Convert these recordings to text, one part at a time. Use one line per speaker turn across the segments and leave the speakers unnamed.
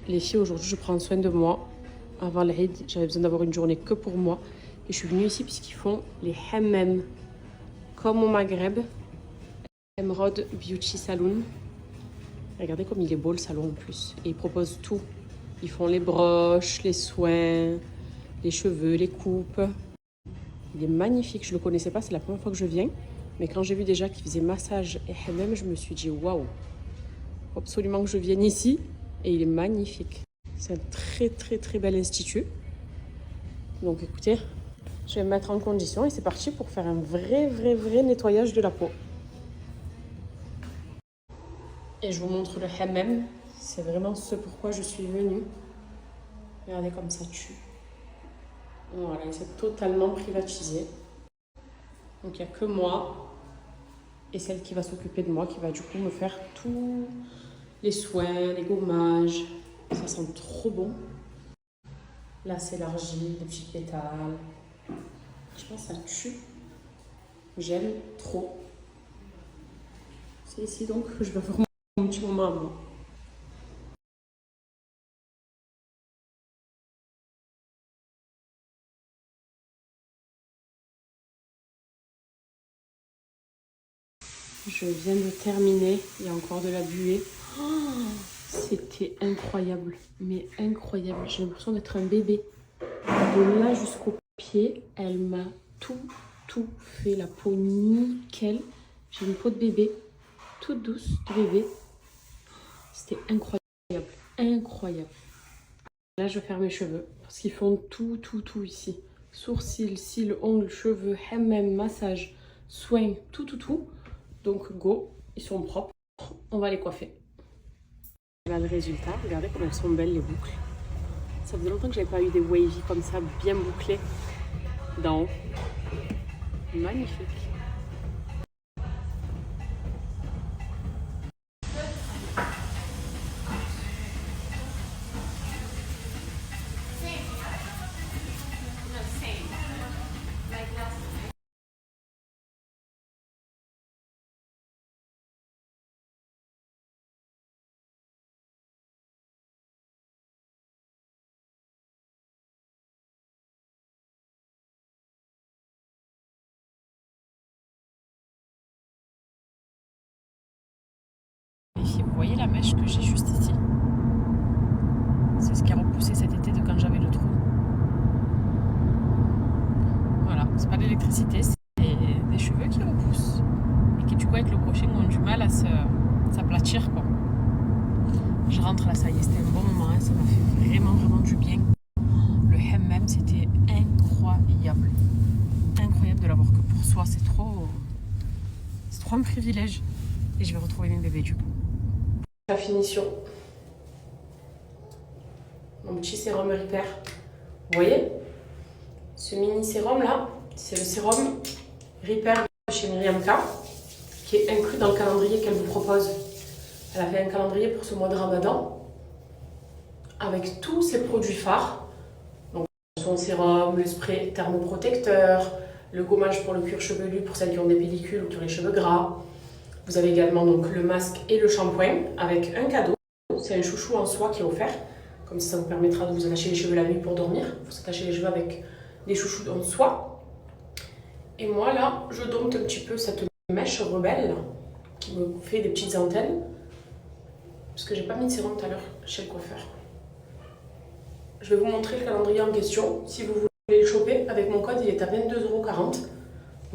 Les filles, aujourd'hui, je prends soin de moi. Avant l'Aïd, j'avais besoin d'avoir une journée que pour moi. Et je suis venue ici puisqu'ils font les hammam. Comme au Maghreb. Emerald Beauty Salon. Regardez comme il est beau le salon en plus. Et ils proposent tout. Ils font les broches, les soins, les cheveux, les coupes. Il est magnifique. Je ne le connaissais pas, c'est la première fois que je viens. Mais quand j'ai vu déjà qu'ils faisaient massage et hammam, je me suis dit waouh. Faut absolument que je vienne ici. Et il est magnifique. C'est un très bel institut. Donc écoutez, je vais me mettre en condition et c'est parti pour faire un vrai nettoyage de la peau. Et je vous montre le hammam. C'est vraiment ce pourquoi je suis venue. Regardez comme ça tue. Voilà, c'est totalement privatisé. Donc il n'y a que moi et celle qui va s'occuper de moi, qui va du coup me faire tous les soins, les gommages. Ça sent trop bon. Là c'est l'argile, les petits pétales. Je pense que ça tue. J'aime trop. C'est ici donc que je vais faire mon petit moment à moi. Je viens de terminer, il y a encore de la buée. Oh, c'était incroyable, mais incroyable. J'ai l'impression d'être un bébé. De là jusqu'au pied, elle m'a tout fait. La peau nickel. J'ai une peau de bébé, toute douce de bébé. C'était incroyable. Là, je vais faire mes cheveux parce qu'ils font tout ici. Sourcils, cils, ongles, cheveux, hammam, massage, soins, tout. Donc go, ils sont propres, on va les coiffer. Voilà le résultat, regardez comme elles sont belles les boucles. Ça faisait longtemps que j'avais pas eu des wavy comme ça, bien bouclées d'en haut. Magnifique. Vous voyez la mèche que j'ai juste ici? C'est ce qui a repoussé cet été de quand j'avais le trou. Voilà, c'est pas de l'électricité, c'est des cheveux qui repoussent. Et qui du coup avec le brushing ont du mal à s'aplatir quoi. Je rentre là, ça y est, c'était un bon moment, hein, ça m'a fait vraiment du bien. Le hammam, c'était incroyable. Incroyable de l'avoir que pour soi, c'est trop un privilège. Et je vais retrouver mes bébés du coup. La finition. Mon petit sérum Repair. Vous voyez? Ce mini sérum là, c'est le sérum Repair de chez Miriam K, qui est inclus dans le calendrier qu'elle vous propose. Elle a fait un calendrier pour ce mois de Ramadan avec tous ses produits phares. Donc son sérum, le spray thermoprotecteur, le gommage pour le cuir chevelu pour celles qui ont des pellicules ou qui ont les cheveux gras. Vous avez également donc le masque et le shampoing avec un cadeau. C'est un chouchou en soie qui est offert. Comme ça vous permettra de vous attacher les cheveux la nuit pour dormir. Vous attachez les cheveux avec des chouchous en soie. Et moi là, je dompte un petit peu cette mèche rebelle qui me fait des petites antennes. Parce que j'ai pas mis de sérum tout à l'heure chez le coiffeur. Je vais vous montrer le calendrier en question. Si vous voulez le choper, avec mon code, il est à 22,40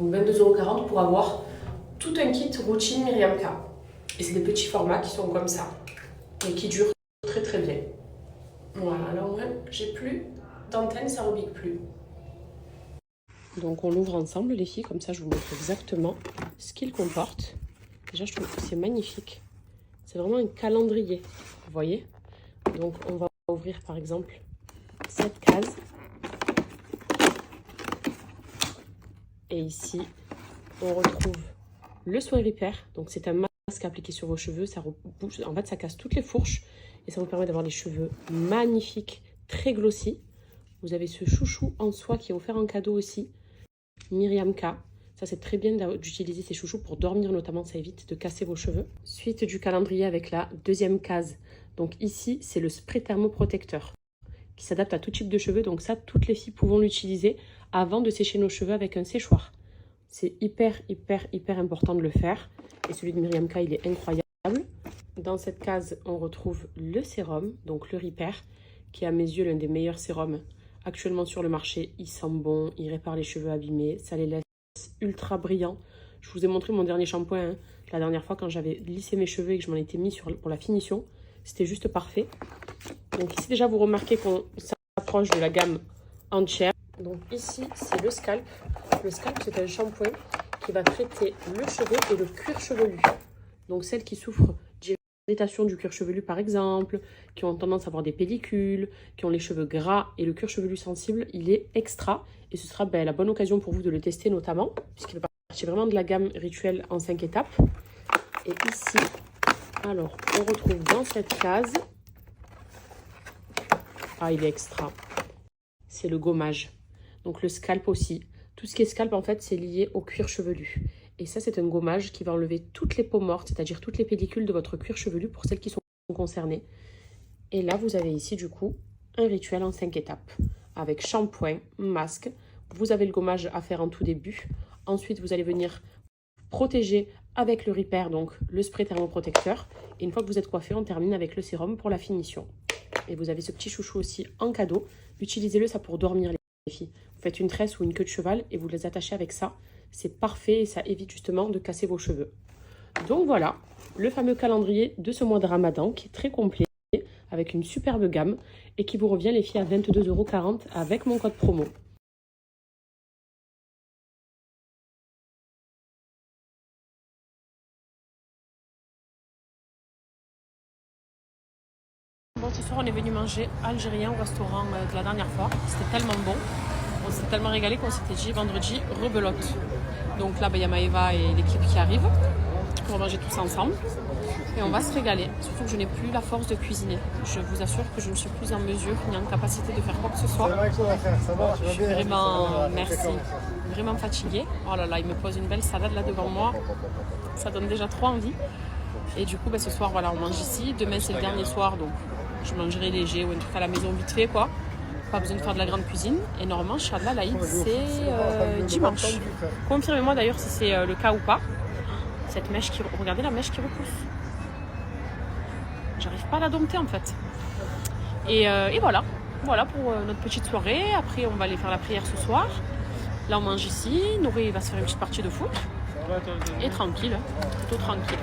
€. Donc 22,40 € pour avoir tout un kit routine Miriam K. Et c'est des petits formats qui sont comme ça. Et qui durent très bien. Voilà, là au moins, j'ai plus d'antenne, ça rebique plus. Donc on l'ouvre ensemble les filles, comme ça je vous montre exactement ce qu'il comporte. Déjà je trouve que c'est magnifique. C'est vraiment un calendrier, vous voyez. Donc on va ouvrir par exemple cette case. Et ici, on retrouve le soin Repair. Donc c'est un masque appliqué sur vos cheveux. Ça rebouche, en fait, ça casse toutes les fourches. Et ça vous permet d'avoir les cheveux magnifiques, très glossy. Vous avez ce chouchou en soie qui est offert en cadeau aussi. Miriam K. Ça, c'est très bien d'utiliser ces chouchous pour dormir notamment. Ça évite de casser vos cheveux. Suite du calendrier avec la deuxième case Donc ici, c'est le spray thermoprotecteur qui s'adapte à tout type de cheveux. Donc ça, toutes les filles pouvons l'utiliser avant de sécher nos cheveux avec un séchoir. C'est hyper important de le faire. Et celui de Myriam K, il est incroyable. Dans cette case, on retrouve le sérum, donc le Repair, qui est à mes yeux l'un des meilleurs sérums actuellement sur le marché. Il sent bon, il répare les cheveux abîmés, ça les laisse ultra brillants. Je vous ai montré mon dernier shampoing hein, la dernière fois quand j'avais lissé mes cheveux et que je m'en étais mis pour la finition. C'était juste parfait. Donc ici déjà vous remarquez qu'on s'approche de la gamme entière. Donc ici c'est le Scalp. Le Scalp c'est un shampoing qui va traiter le cheveu et le cuir chevelu. Donc celles qui souffrent d'irritation du cuir chevelu par exemple, qui ont tendance à avoir des pellicules, qui ont les cheveux gras et le cuir chevelu sensible, il est extra. Et ce sera la bonne occasion pour vous de le tester notamment, puisqu'il fait partie vraiment de la gamme Rituel en 5 étapes. Et ici, alors on retrouve dans cette case, ah il est extra, c'est le gommage. Donc le Scalp aussi. Tout ce qui est Scalp en fait c'est lié au cuir chevelu. Et ça c'est un gommage qui va enlever toutes les peaux mortes, c'est-à-dire toutes les pellicules de votre cuir chevelu pour celles qui sont concernées. Et là vous avez ici du coup un Rituel en 5 étapes avec shampoing, masque. Vous avez le gommage à faire en tout début. Ensuite vous allez venir protéger avec le Repair, donc le spray thermoprotecteur. Et une fois que vous êtes coiffé, on termine avec le sérum pour la finition. Et vous avez ce petit chouchou aussi en cadeau. Utilisez-le ça pour dormir les filles. Vous faites une tresse ou une queue de cheval et vous les attachez avec ça. C'est parfait et ça évite justement de casser vos cheveux. Donc voilà, le fameux calendrier de ce mois de Ramadan qui est très complet avec une superbe gamme et qui vous revient les filles à 22,40 € avec mon code promo. Bon, ce soir on est venu manger algérien au restaurant de la dernière fois. C'était tellement bon. On s'est tellement régalé qu'on s'était dit vendredi rebelote. Donc là, il y a Maëva et l'équipe qui arrivent pour manger tous ensemble. Et on va se régaler. Surtout que je n'ai plus la force de cuisiner. Je vous assure que je ne suis plus en mesure ni en capacité de faire quoi que ce soit. Je suis vraiment, merci, vraiment fatiguée. Oh là là, il me pose une belle salade là devant moi. Ça donne déjà trop envie. Et du coup, ce soir, voilà, on mange ici. Demain, c'est le dernier soir, donc je mangerai léger ou un truc à la maison vite fait, quoi. Pas besoin de faire de la grande cuisine. Et normalement, Inch'Allah, l'Aïd, c'est dimanche. Confirmez-moi d'ailleurs si c'est le cas ou pas. Cette mèche qui... Regardez la mèche qui repousse. J'arrive pas à la dompter en fait. Et voilà. Voilà pour notre petite soirée. Après, on va aller faire la prière ce soir. Là, on mange ici. Nourri va se faire une petite partie de foot. Et tranquille. Plutôt tranquille.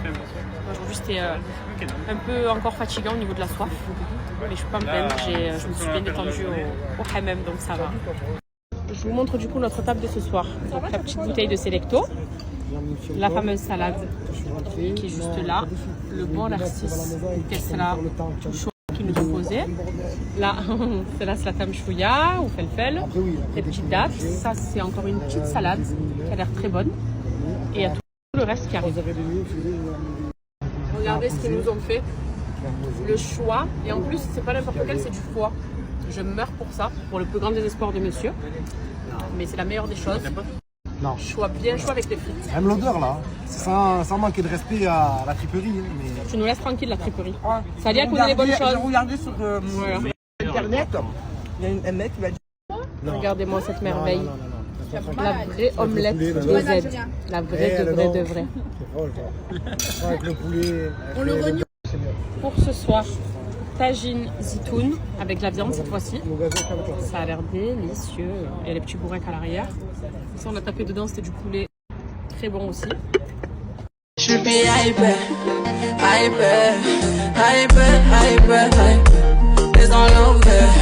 Aujourd'hui, c'était un peu encore fatigant au niveau de la soif. Mais je ne suis pas me plaindre. Je me suis bien détendue au hammam, donc ça va. Je vous montre du coup notre table de ce soir. Donc, la petite bouteille de Selecto. La fameuse salade qui est juste là. Le bon larcis Kessra tout chaud qui nous est posé. Là, c'est la slatam chouya ou felfel. Les petites dattes. Ça, c'est encore une petite salade qui a l'air très bonne. Et il y a tout le reste qui arrive. Regardez ce qu'ils nous ont fait. Le choix. Et en plus, c'est pas n'importe quel, c'est du foie. Je meurs pour ça, pour le plus grand désespoir de monsieur. Mais c'est la meilleure des choses.
Non.
Bien chaud avec les frites.
Même l'odeur là, sans manquer de respect à la triperie. Mais...
Tu nous laisses tranquille la triperie. Ah, ça a dit à causer les bonnes choses.
J'ai regardé sur internet, il y a un mec qui m'a dit...
Regardez-moi cette merveille.
Non.
La vraie omelette des Z. La vraie de vrai.
C'est avec le poulet.
On le renie.
Pour ce soir, tagine zitoun avec la viande cette fois-ci. Ça a l'air délicieux. Il y a les petits bourrecs à l'arrière. Ça, on a tapé dedans, c'était du poulet très bon aussi.
Should be hyper. There's all over.